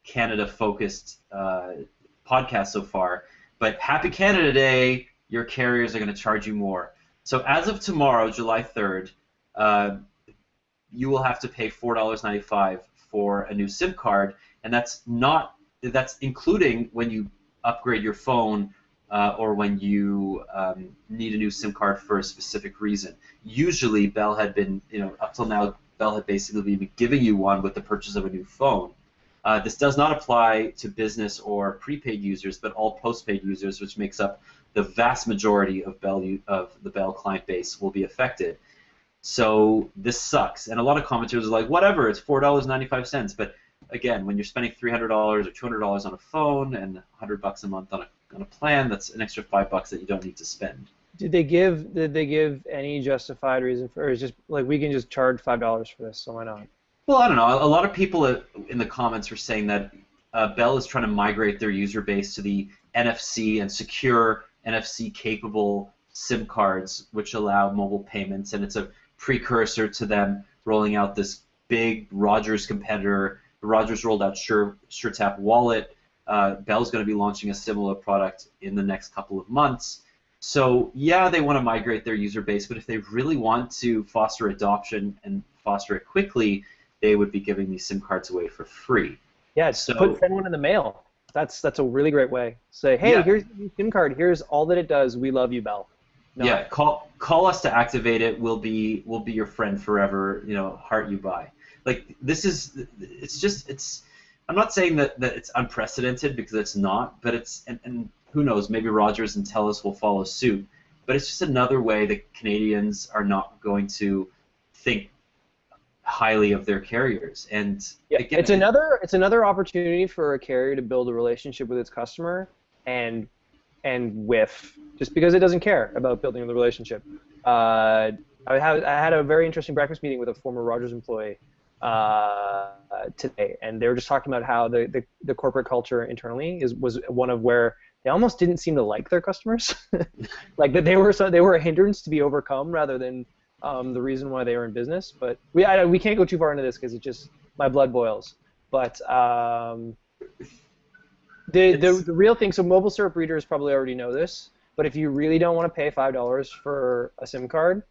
Canada-focused podcast so far, but Happy Canada Day, your carriers are going to charge you more. So as of tomorrow, July 3rd, you will have to pay $4.95 for a new SIM card, and that's including when you upgrade your phone or when you need a new SIM card for a specific reason. Usually, Bell had been, up till now, Bell had basically been giving you one with the purchase of a new phone. This does not apply to business or prepaid users, but all postpaid users, which makes up the vast majority of the Bell client base, will be affected. So this sucks, and a lot of commenters are like, whatever, it's $4.95. But again, when you're spending $300 or $200 on a phone and $100 a month on a plan, that's an extra $5 that you don't need to spend. Did they give any justified reason for, or is just like we can just charge $5 for this, so why not? Well, I don't know. A lot of people in the comments were saying that Bell is trying to migrate their user base to the NFC and secure NFC-capable SIM cards, which allow mobile payments, and it's a precursor to them rolling out this big Rogers competitor. Rogers rolled out SureTap Wallet. Bell's going to be launching a similar product in the next couple of months. So yeah, they want to migrate their user base, but if they really want to foster adoption and foster it quickly, they would be giving these SIM cards away for free. Yeah, send one in the mail. That's a really great way. Say, hey, here's the SIM card. Here's all that it does. We love you, Bell. No. Yeah, call us to activate it. We'll be your friend forever. Heart you by. Like I'm not saying that it's unprecedented, because it's not, but it's and who knows, maybe Rogers and TELUS will follow suit. But it's just another way that Canadians are not going to think highly of their carriers. And again, it's another opportunity for a carrier to build a relationship with its customer and whiff, just because it doesn't care about building the relationship. I had a very interesting breakfast meeting with a former Rogers employee today, and they were just talking about how the corporate culture internally was one of where they almost didn't seem to like their customers, like that they were a hindrance to be overcome rather than the reason why they were in business. But we can't go too far into this because it just my blood boils. But the real thing, so MobileSyrup readers probably already know this, but if you really don't want to pay $5 for a SIM card,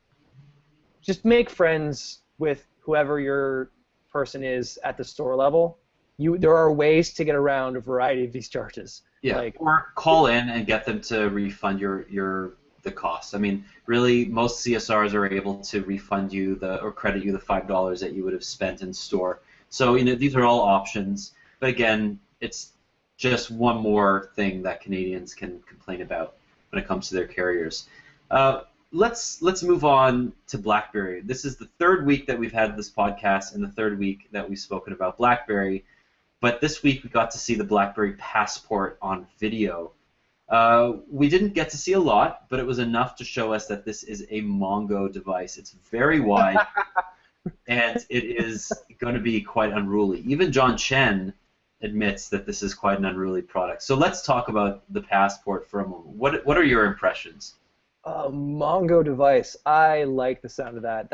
just make friends with whoever your person is at the store level. There are ways to get around a variety of these charges. Yeah, or call in and get them to refund the cost. I mean, really, most CSRs are able to refund you or credit you the $5 that you would have spent in store. So these are all options. But again, it's just one more thing that Canadians can complain about when it comes to their carriers. Let's move on to BlackBerry. This is the third week that we've had this podcast and the third week that we've spoken about BlackBerry. But this week we got to see the Blackberry Passport on video. We didn't get to see a lot, but it was enough to show us that this is a Mongo device. It's very wide, and it is going to be quite unruly. Even John Chen admits that this is quite an unruly product. So let's talk about the Passport for a moment. What are your impressions? Mongo device. I like the sound of that.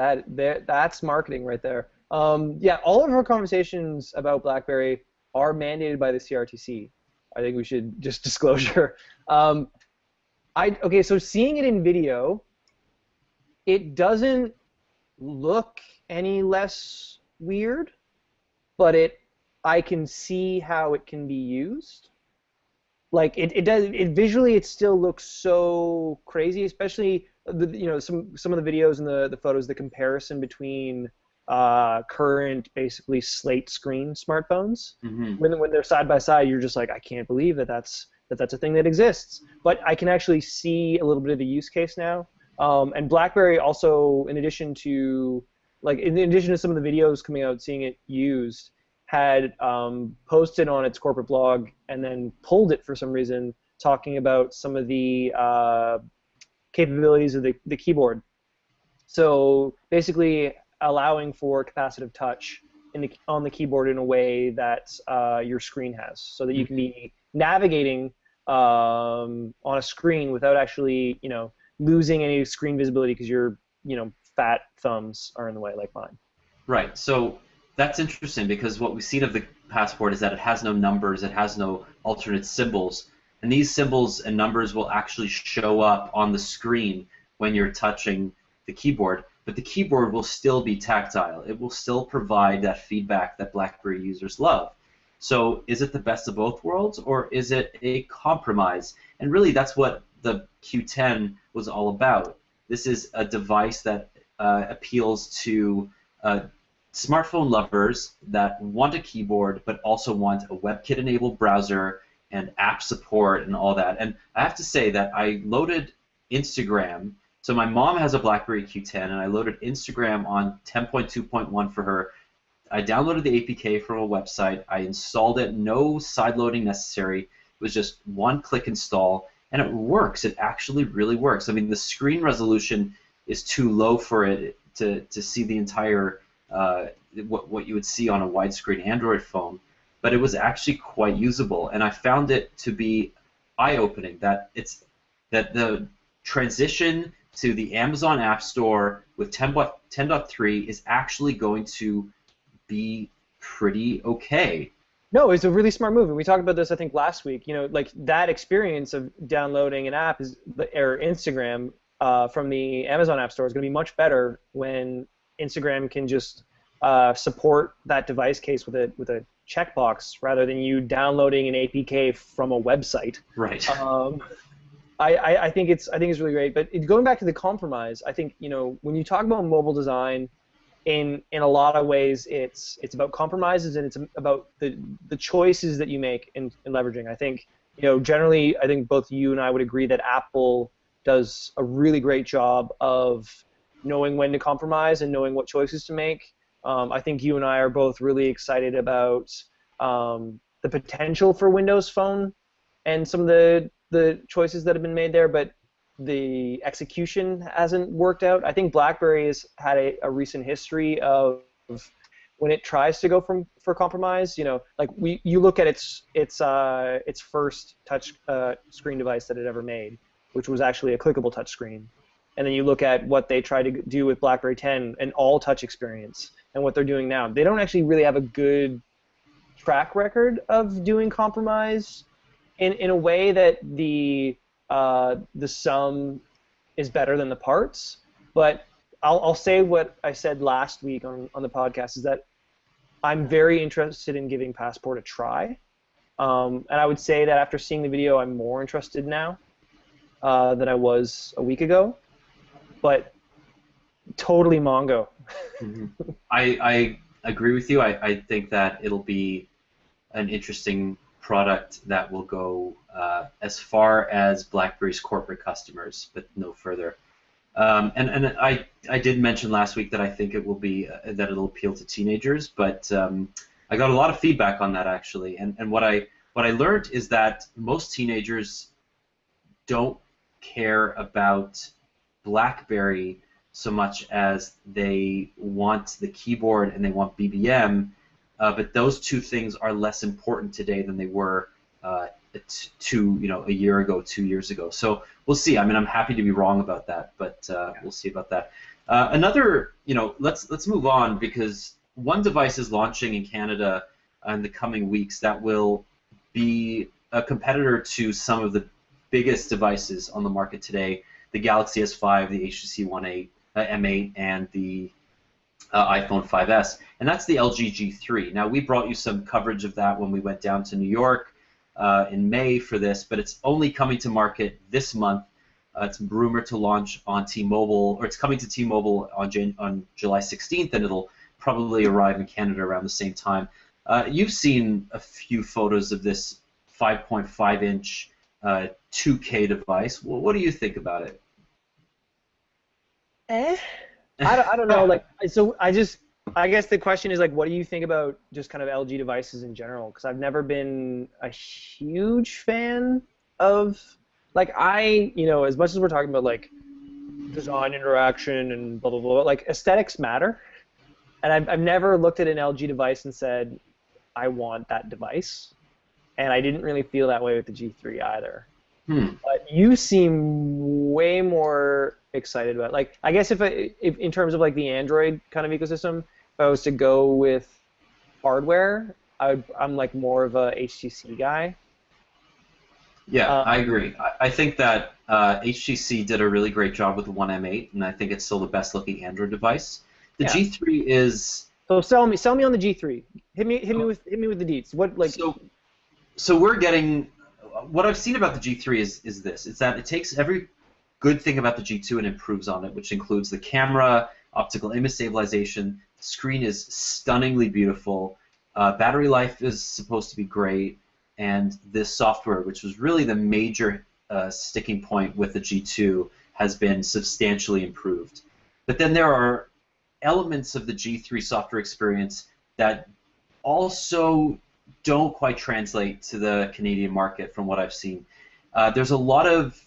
That's marketing right there. Yeah, all of our conversations about BlackBerry are mandated by the CRTC. I think we should just disclosure. Okay, so seeing it in video, it doesn't look any less weird, but I can see how it can be used. Like it visually, it still looks so crazy, especially some of the videos and the photos, the comparison between current basically slate screen smartphones. Mm-hmm. When they're side by side, you're just like, I can't believe that's a thing that exists. But I can actually see a little bit of the use case now. And BlackBerry also, in addition to some of the videos coming out, seeing it used, had posted on its corporate blog and then pulled it for some reason, talking about some of the capabilities of the keyboard. So basically allowing for capacitive touch on the keyboard in a way that your screen has, so that you can be navigating on a screen without actually losing any screen visibility because your fat thumbs are in the way like mine. Right. So That's interesting because what we've seen of the Passport is that it has no numbers, it has no alternate symbols, and these symbols and numbers will actually show up on the screen when you're touching the keyboard, but the keyboard will still be tactile. It will still provide that feedback that BlackBerry users love. So is it the best of both worlds, or is it a compromise? And really that's what the Q10 was all about. This is a device that appeals to smartphone lovers that want a keyboard but also want a WebKit-enabled browser and app support and all that. And I have to say that I loaded Instagram. So my mom has a BlackBerry Q10, and I loaded Instagram on 10.2.1 for her. I downloaded the APK from a website. I installed it. No side loading necessary. It was just one-click install, and it works. It actually really works. I mean, the screen resolution is too low for it to see the entire what you would see on a widescreen Android phone, but it was actually quite usable, and I found it to be eye-opening that the transition to the Amazon App Store with 10.3 is actually going to be pretty okay. No, it's a really smart move, and we talked about this I think last week. You know, like that experience of downloading an app or Instagram from the Amazon App Store is going to be much better when Instagram can just support that device case with a checkbox rather than you downloading an APK from a website. Right. I think it's really great. But going back to the compromise, I think when you talk about mobile design, in a lot of ways it's about compromises, and it's about the choices that you make in leveraging. I think generally I think both you and I would agree that Apple does a really great job of knowing when to compromise and knowing what choices to make. I think you and I are both really excited about the potential for Windows Phone and some of the choices that have been made there, but the execution hasn't worked out. I think BlackBerry has had a recent history of when it tries to go for compromise. Like you look at its first touch screen device that it ever made, which was actually a clickable touch screen. And then you look at what they tried to do with BlackBerry 10, an all-touch experience, and what they're doing now. They don't actually really have a good track record of doing compromise in a way that the sum is better than the parts. But I'll say what I said last week on the podcast, is that I'm very interested in giving Passport a try. And I would say that after seeing the video, I'm more interested now than I was a week ago. But totally Mongo. Mm-hmm. I agree with you. I think that it'll be an interesting product that will go as far as BlackBerry's corporate customers, but no further. And I did mention last week that I think it will be that it'll appeal to teenagers, but I got a lot of feedback on that actually. And what I learned is that most teenagers don't care about BlackBerry so much as they want the keyboard and they want BBM, but those two things are less important today than they were a year ago, 2 years ago. So we'll see. I mean, I'm happy to be wrong about that, but we'll see about that. Let's move on, because one device is launching in Canada in the coming weeks that will be a competitor to some of the biggest devices on the market today: the Galaxy S5, the HTC One 8, M8, and the iPhone 5S, and that's the LG G3. Now, we brought you some coverage of that when we went down to New York in May for this, but it's only coming to market this month. It's rumored to launch on T-Mobile, or it's coming to T-Mobile on July 16th, and it'll probably arrive in Canada around the same time. You've seen a few photos of this 5.5-inch 2K device. Well, what do you think about it? I don't know. I guess the question is, like, what do you think about just kind of LG devices in general? Because I've never been a huge fan of, as much as we're talking about like design interaction and blah blah blah, like aesthetics matter, and I've never looked at an LG device and said I want that device, and I didn't really feel that way with the G3 either. But you seem way more excited about it. Like, I guess if in terms of like the Android kind of ecosystem, if I was to go with hardware, I'm like more of a HTC guy. Yeah, I agree. I think that HTC did a really great job with the One M8, and I think it's still the best looking Android device. The G3 is. So sell me on the G3. Hit me with the deets. What like? So we're getting. What I've seen about the G3 is this: it's that it takes every good thing about the G2 and improves on it, which includes the camera, optical image stabilization. The screen is stunningly beautiful. Battery life is supposed to be great. And this software, which was really the major sticking point with the G2, has been substantially improved. But then there are elements of the G3 software experience that also don't quite translate to the Canadian market from what I've seen. There's a lot of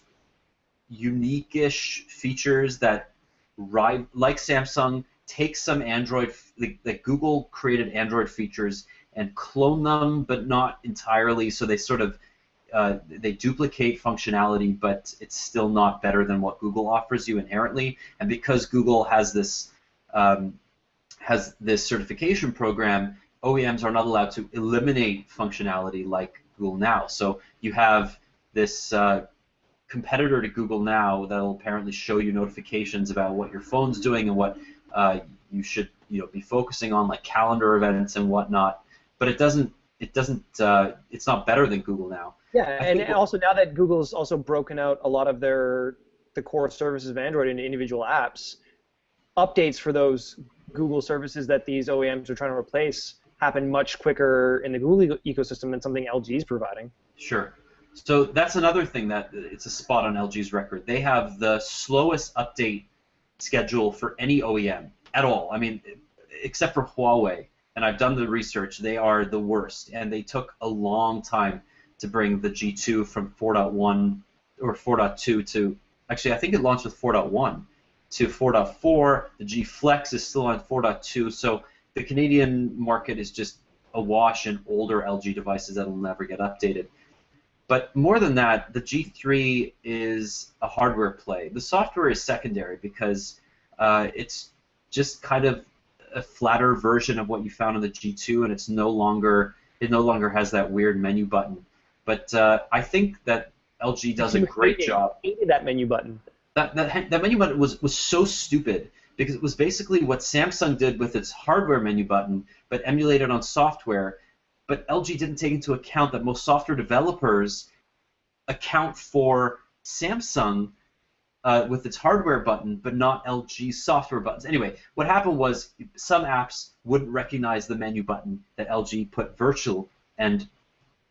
unique-ish features that, like Samsung, take some Android, like Google created Android features and clone them, but not entirely. So they sort of they duplicate functionality, but it's still not better than what Google offers you inherently. And because Google has this certification program, OEMs are not allowed to eliminate functionality like Google Now. So you have this competitor to Google Now that'll apparently show you notifications about what your phone's doing and what you should be focusing on, like calendar events and whatnot. But it's not better than Google Now. Yeah, and also now that Google's also broken out a lot of the core services of Android into individual apps, updates for those Google services that these OEMs are trying to replace happen much quicker in the Google ecosystem than something LG is providing. Sure. So that's another thing that it's a spot on LG's record. They have the slowest update schedule for any OEM at all. I mean, except for Huawei. And I've done the research, they are the worst, and they took a long time to bring the G2 from 4.1 or 4.2 to, actually I think it launched with 4.1 to 4.4. The G Flex is still on 4.2, so the Canadian market is just awash in older LG devices that will never get updated. But more than that, the G3 is a hardware play. The software is secondary because it's just kind of a flatter version of what you found on the G2, and it no longer has that weird menu button. But I think that LG does a great job. I hated that menu button. That menu button was so stupid because it was basically what Samsung did with its hardware menu button, but emulated on software. But LG didn't take into account that most software developers account for Samsung with its hardware button, but not LG's software buttons. Anyway, what happened was some apps wouldn't recognize the menu button that LG put virtual, and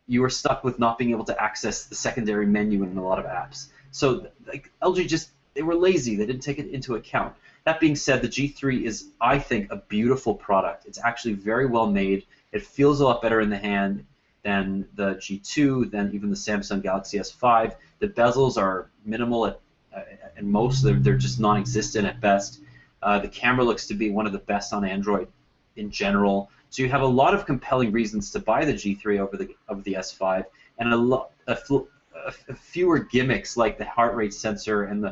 you were stuck with not being able to access the secondary menu in a lot of apps. So like, LG they were lazy. They didn't take it into account. That being said, the G3 is, I think, a beautiful product. It's actually very well made. It feels a lot better in the hand than the G2, than even the Samsung Galaxy S5. The bezels are minimal and most they're just non-existent at best. The camera looks to be one of the best on Android in general. So you have a lot of compelling reasons to buy the G3 over the S5, and a fewer gimmicks like the heart rate sensor and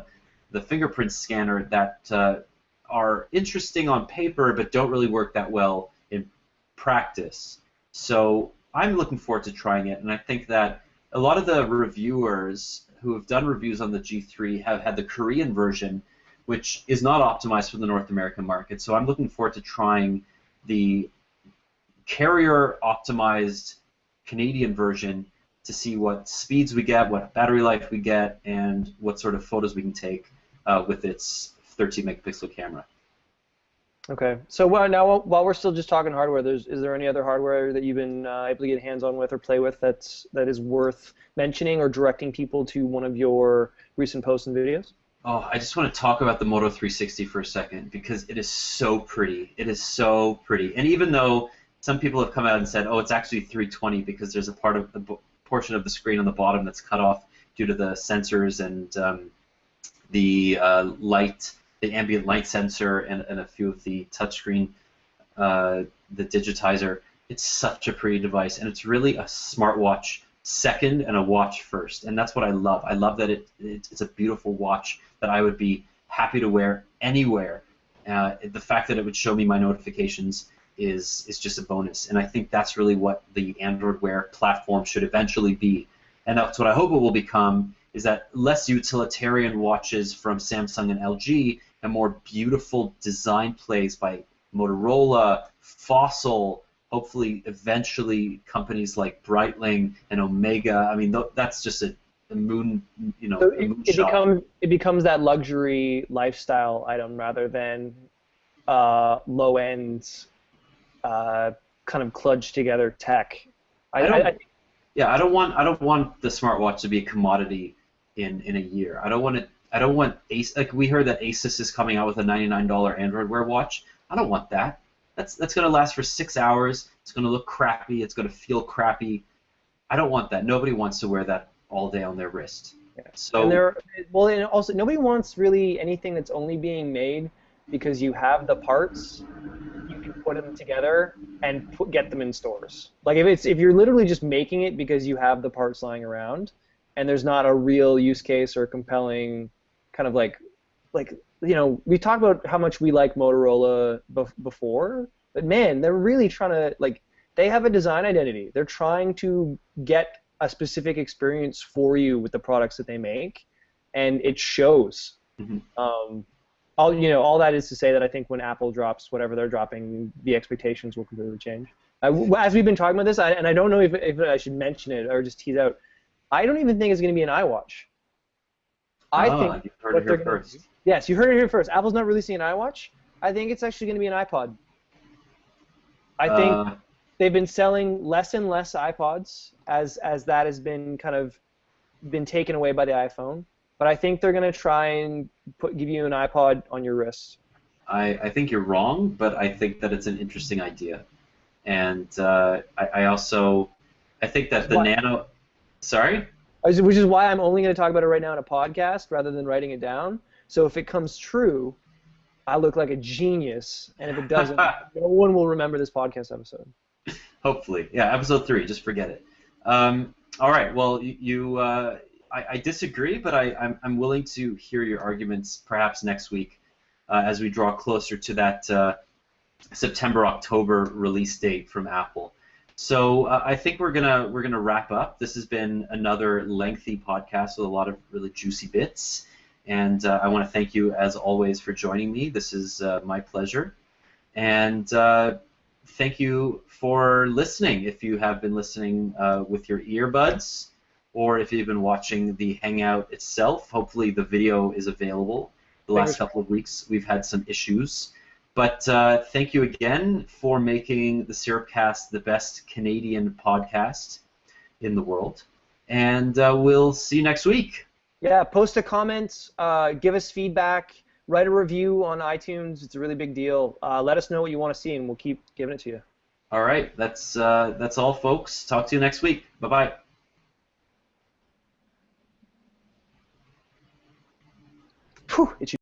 the fingerprint scanner that are interesting on paper but don't really work that well in practice. So I'm looking forward to trying it, and I think that a lot of the reviewers who have done reviews on the G3 have had the Korean version, which is not optimized for the North American market. So I'm looking forward to trying the carrier-optimized Canadian version to see what speeds we get, what battery life we get, and what sort of photos we can take with its 13-megapixel camera. Okay. So now, while we're still just talking hardware, is there any other hardware that you've been able to get hands-on with or play with that is worth mentioning or directing people to one of your recent posts and videos? Oh, I just want to talk about the Moto 360 for a second because it is so pretty. It is so pretty. And even though some people have come out and said, oh, it's actually 320 because there's a portion of the screen on the bottom that's cut off due to the sensors and the ambient light sensor and a few of the touchscreen, the digitizer. It's such a pretty device, and it's really a smartwatch second and a watch first, and that's what I love. I love that it's a beautiful watch that I would be happy to wear anywhere. The fact that it would show me my notifications is just a bonus. And I think that's really what the Android Wear platform should eventually be. And that's what I hope it will become, is that less utilitarian watches from Samsung and LG and more beautiful design plays by Motorola, Fossil, hopefully eventually companies like Breitling and Omega. I mean, that's just a moon, So a moonshot. it becomes that luxury lifestyle item rather than low end kind of kludged together tech. I don't want the smartwatch to be a commodity in a year. I don't want like we heard that Asus is coming out with a $99 Android Wear watch. I don't want that. That's going to last for 6 hours. It's going to look crappy. It's going to feel crappy. I don't want that. Nobody wants to wear that all day on their wrist. Yeah. So and also nobody wants really anything that's only being made because you have the parts. You can put them together and get them in stores. Like if you're literally just making it because you have the parts lying around, and there's not a real use case or compelling kind of like we talked about how much we like Motorola before, but man, they're really trying to they have a design identity. They're trying to get a specific experience for you with the products that they make, and it shows. Mm-hmm. All that is to say that I think when Apple drops whatever they're dropping, the expectations will completely change. As we've been talking about this, and I don't know if I should mention it or just tease out, I don't even think it's going to be an iWatch. I think you've heard it here first. Yes, you heard it here first. Apple's not releasing an iWatch. I think it's actually going to be an iPod. I think they've been selling less and less iPods as that has been been taken away by the iPhone. But I think they're going to try and give you an iPod on your wrist. I think you're wrong, but I think that it's an interesting idea. And I think that the Nano... Sorry? Which is why I'm only going to talk about it right now in a podcast rather than writing it down. So if it comes true, I look like a genius. And if it doesn't, no one will remember this podcast episode. Hopefully. Yeah, episode 3. Just forget it. All right. Well, I disagree, but I'm willing to hear your arguments perhaps next week as we draw closer to that September-October release date from Apple. So I think we're gonna wrap up. This has been another lengthy podcast with a lot of really juicy bits, and I want to thank you as always for joining me. This is my pleasure, and thank you for listening. If you have been listening with your earbuds, or if you've been watching the Hangout itself, hopefully the video is available. The last couple of weeks we've had some issues. But thank you again for making the SyrupCast the best Canadian podcast in the world. And we'll see you next week. Yeah, post a comment, give us feedback, write a review on iTunes. It's a really big deal. Let us know what you want to see, and we'll keep giving it to you. All right, that's all, folks. Talk to you next week. Bye-bye. It should